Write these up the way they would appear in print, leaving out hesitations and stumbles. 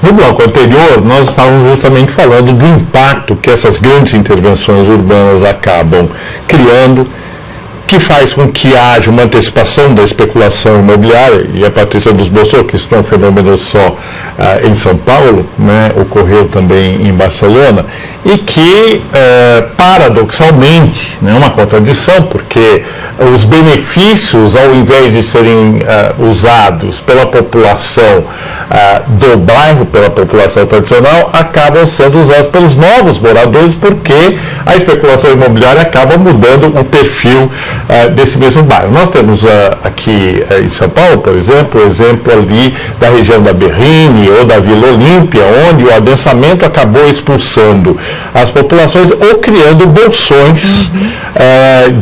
No bloco anterior, nós estávamos justamente falando do impacto que essas grandes intervenções urbanas acabam criando, que faz com que haja uma antecipação da especulação imobiliária, e a Patrícia nos mostrou que isso não é um fenômeno só em São Paulo, né, ocorreu também em Barcelona, e que, paradoxalmente, é uma contradição, porque os benefícios, ao invés de serem usados pela população do bairro, pela população tradicional, acabam sendo usados pelos novos moradores, porque a especulação imobiliária acaba mudando o perfil desse mesmo bairro. Nós temos aqui em São Paulo, por exemplo, o exemplo ali da região da Berrini ou da Vila Olímpia, onde o adensamento acabou expulsando as populações ou criando bolsões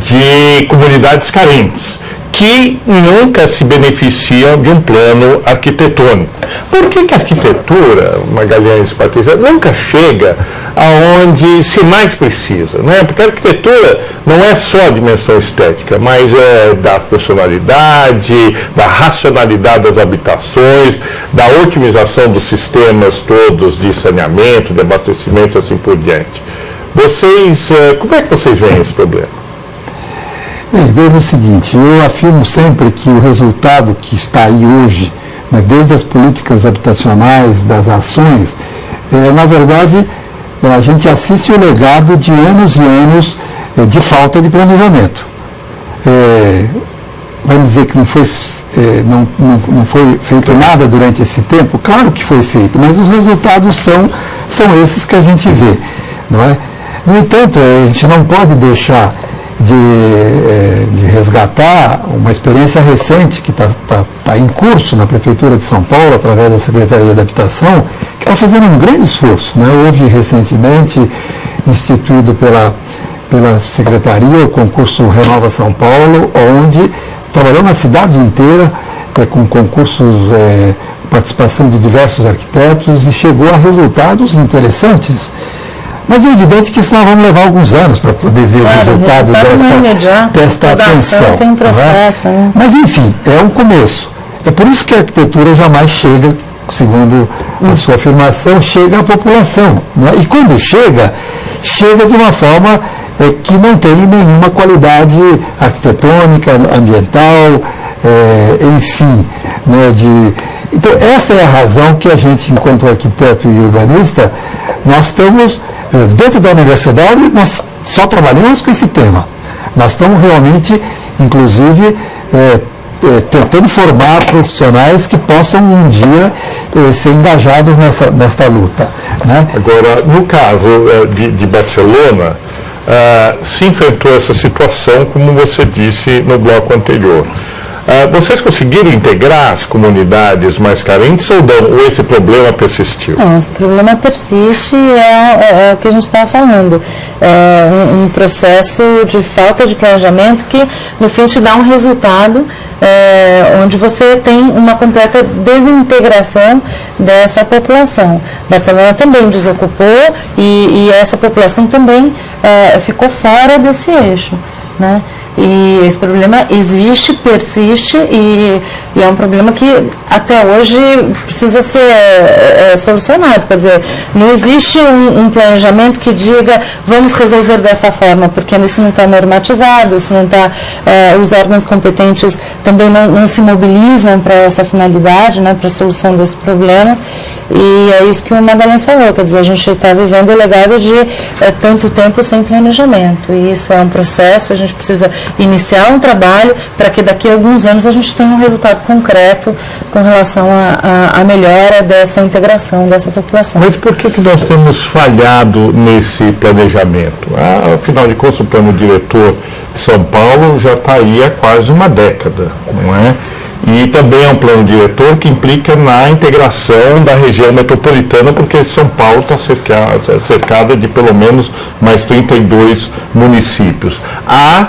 de comunidades carentes, que nunca se beneficiam de um plano arquitetônico. Por que a arquitetura, Magalhães e Patrícia, nunca chega aonde se mais precisa, né? Porque a arquitetura não é só a dimensão estética, mas é da funcionalidade, da racionalidade das habitações, da otimização dos sistemas todos de saneamento, de abastecimento e assim por diante. Vocês, como é que vocês veem esse problema? Bem, veja o seguinte, eu afirmo sempre que o resultado que está aí hoje, né, desde as políticas habitacionais, das ações, na verdade, a gente assiste o legado de anos e anos de falta de planejamento. Vamos dizer que não foi feito nada durante esse tempo? Claro que foi feito, mas os resultados são esses que a gente vê, não é? No entanto, a gente não pode deixar de resgatar uma experiência recente que está em curso na Prefeitura de São Paulo, através da Secretaria de Habitação, que está fazendo um grande esforço, né? Houve recentemente instituído pela Secretaria o concurso Renova São Paulo, onde trabalhou na cidade inteira com concursos, participação de diversos arquitetos, e chegou a resultados interessantes. Mas é evidente que isso nós vamos levar alguns anos para poder ver o resultado desta atenção. Tem processo, né? Mas, enfim, é um começo. É por isso que a arquitetura jamais chega, segundo a sua afirmação, chega à população. Não é? E quando chega de uma forma que não tem nenhuma qualidade arquitetônica, ambiental, enfim. Né, Então, essa é a razão que a gente, enquanto arquiteto e urbanista, nós estamos, dentro da universidade, nós só trabalhamos com esse tema. Nós estamos realmente, inclusive, tentando formar profissionais que possam um dia ser engajados nesta luta. Né? Agora, no caso de Barcelona, se enfrentou essa situação, como você disse no bloco anterior. Vocês conseguiram integrar as comunidades mais carentes ou não? Ou esse problema persistiu? Não, esse problema persiste e é o que a gente estava falando. É um processo de falta de planejamento que, no fim, te dá um resultado onde você tem uma completa desintegração dessa população. Barcelona também desocupou e essa população também ficou fora desse eixo, né? E esse problema existe, persiste e é um problema que até hoje precisa ser solucionado. Quer dizer, não existe um planejamento que diga vamos resolver dessa forma, porque isso não está normatizado, isso não está, os órgãos competentes também não se mobilizam para essa finalidade, né, para a solução desse problema. E é isso que o Magalhães falou, quer dizer, a gente está vivendo o legado de tanto tempo sem planejamento, e isso é um processo, a gente precisa iniciar um trabalho para que daqui a alguns anos a gente tenha um resultado concreto com relação à melhora dessa integração dessa população. Mas por que nós temos falhado nesse planejamento? Afinal de contas, o plano diretor de São Paulo já está aí há quase uma década, não é? E também é um plano diretor que implica na integração da região metropolitana, porque São Paulo está cercada de pelo menos mais 32 municípios. Há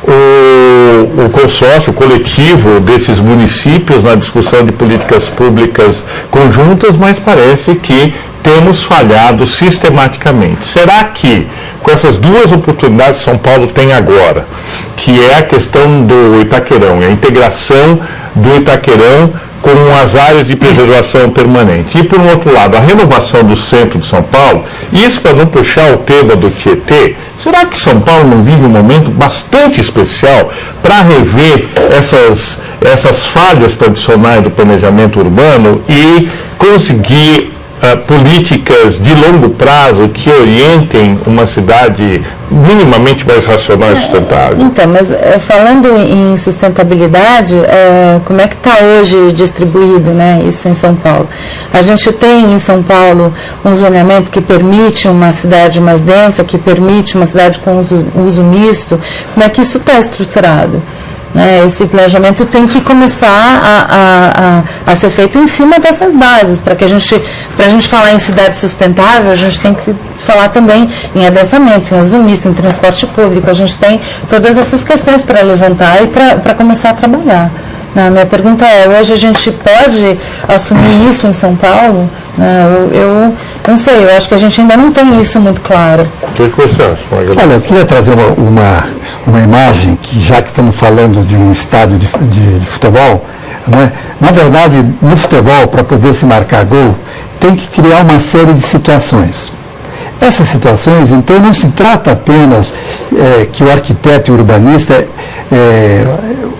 o consórcio, o coletivo desses municípios na discussão de políticas públicas conjuntas, mas parece que temos falhado sistematicamente. Será que, com essas duas oportunidades que São Paulo tem agora, que é a questão do Itaquerão, a integração do Itaquerão com as áreas de preservação permanente. E, por um outro lado, a renovação do centro de São Paulo, e isso para não puxar o tema do Tietê, será que São Paulo não vive um momento bastante especial para rever essas falhas tradicionais do planejamento urbano e conseguir políticas de longo prazo que orientem uma cidade minimamente mais racional e sustentável? Então, mas falando em sustentabilidade, como é que está hoje distribuído, né, isso em São Paulo? A gente tem em São Paulo um zoneamento que permite uma cidade mais densa, que permite uma cidade com uso misto. Como é que isso está estruturado? Esse planejamento tem que começar a ser feito em cima dessas bases, para a gente falar em cidade sustentável, a gente tem que falar também em adensamento, em uso misto, em transporte público. A gente tem todas essas questões para levantar e para começar a trabalhar. A minha pergunta é, hoje a gente pode assumir isso em São Paulo? Eu não sei, eu acho que a gente ainda não tem isso muito claro. O que você acha? Olha, eu queria trazer uma imagem, que já que estamos falando de um estádio de futebol, né? Na verdade, no futebol, para poder se marcar gol, tem que criar uma série de situações. Essas situações, então, não se trata apenas que o arquiteto e o urbanista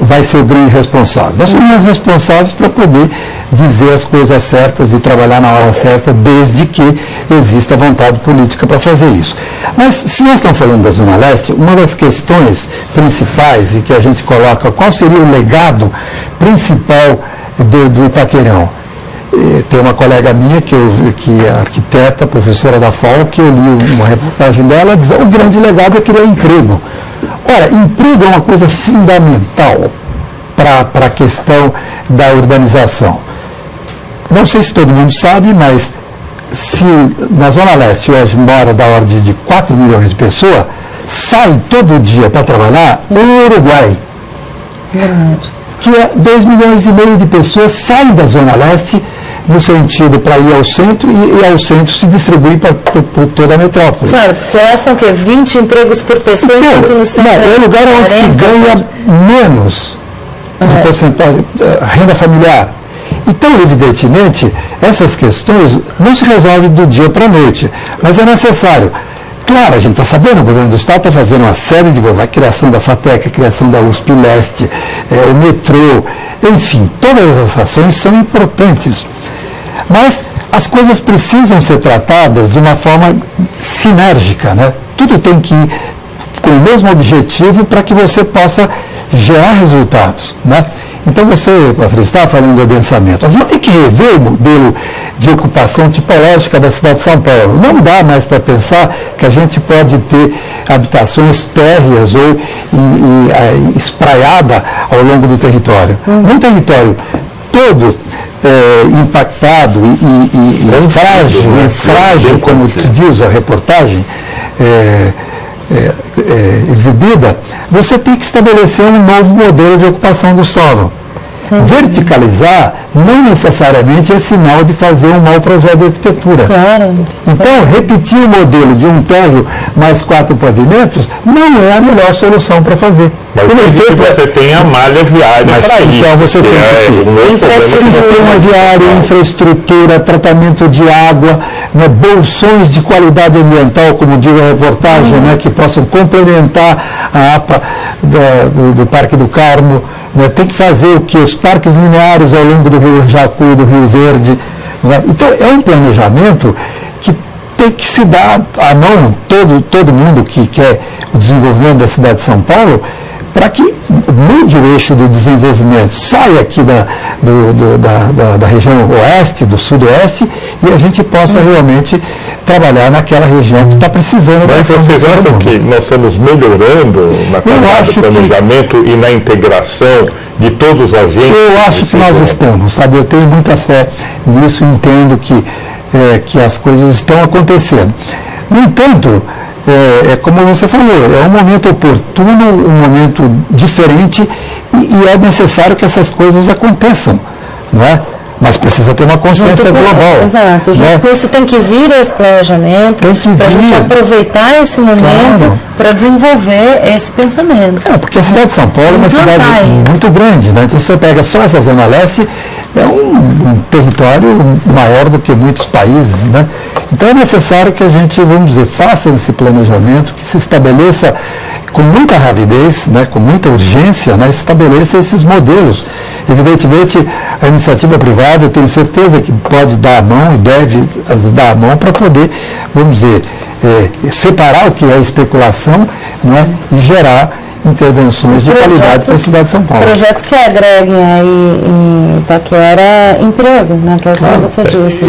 vai ser o grande responsável. Nós somos responsáveis para poder dizer as coisas certas e trabalhar na hora certa, desde que exista vontade política para fazer isso. Mas, se nós estamos falando da Zona Leste, uma das questões principais e que a gente coloca, qual seria o legado principal do Itaquerão? Tem uma colega minha que é arquiteta, professora da FAO, que eu li uma reportagem dela, diz: o grande legado é criar emprego. Ora, emprego é uma coisa fundamental para a questão da urbanização. Não sei se todo mundo sabe, mas se na Zona Leste hoje mora da ordem de 4 milhões de pessoas, sai todo dia para trabalhar no Uruguai. Que é 2 milhões e meio de pessoas saem da Zona Leste no sentido para ir ao centro e ao centro se distribui para toda a metrópole. Claro, porque lá são o quê? 20 empregos por pessoa, enquanto no centro é o lugar onde 40. Se ganha menos de porcentagem, renda familiar. Então, evidentemente, essas questões não se resolvem do dia para a noite, mas é necessário. Claro, a gente está sabendo, o governo do Estado está fazendo uma série de a criação da FATEC, a criação da USP Leste, o metrô, enfim, todas as ações são importantes. Mas as coisas precisam ser tratadas de uma forma sinérgica, né? Tudo tem que ir com o mesmo objetivo para que você possa gerar resultados, né? Então você, Patrícia, estava falando do adensamento. A gente tem que rever o modelo de ocupação tipológica da cidade de São Paulo. Não dá mais para pensar que a gente pode ter habitações térreas ou espraiada ao longo do território. Um território todo impactado e frágil, como diz a reportagem, exibida, você tem que estabelecer um novo modelo de ocupação do solo. Sim. Verticalizar não necessariamente é sinal de fazer um mau projeto de arquitetura. Claro. Então, repetir o modelo de um térreo mais 4 pavimentos não é a melhor solução para fazer. Mas você tem a malha viária para isso. Então você tem que ter sistema viário, infraestrutura, tratamento de água, né, bolsões de qualidade ambiental, como diz a reportagem, né, que possam complementar a APA do Parque do Carmo. Né, tem que fazer o que? Os parques lineares ao longo do Rio Jacu, do Rio Verde. Né? Então, é um planejamento que tem que se dar à mão todo mundo que quer o desenvolvimento da cidade de São Paulo, para que mude o eixo do desenvolvimento, saia aqui da região oeste, do sudoeste, e a gente possa realmente trabalhar naquela região que está precisando. Mas vocês acham que nós estamos melhorando na qualidade do planejamento e na integração de todos os agentes? Eu acho que nós estamos, sabe? Eu tenho muita fé nisso e entendo que as coisas estão acontecendo. No entanto, como você falou, é um momento oportuno, um momento diferente e é necessário que essas coisas aconteçam, não é? Mas precisa ter uma consciência global. Exato, junto com isso tem que vir esse planejamento, para a gente aproveitar esse momento para desenvolver esse pensamento. Porque a cidade de São Paulo é uma cidade muito grande, né? Então você pega só essa Zona Leste, é um território maior do que muitos países, né? Então é necessário que a gente, vamos dizer, faça esse planejamento, que se estabeleça com muita rapidez, né, com muita urgência, né, estabeleça esses modelos. Evidentemente, a iniciativa privada, eu tenho certeza que pode dar a mão e deve dar a mão para poder, vamos dizer, separar o que é especulação, né, e gerar intervenções de qualidade para a cidade de São Paulo. Projetos que agreguem aí em Itaquera emprego, né, que é o que você disse.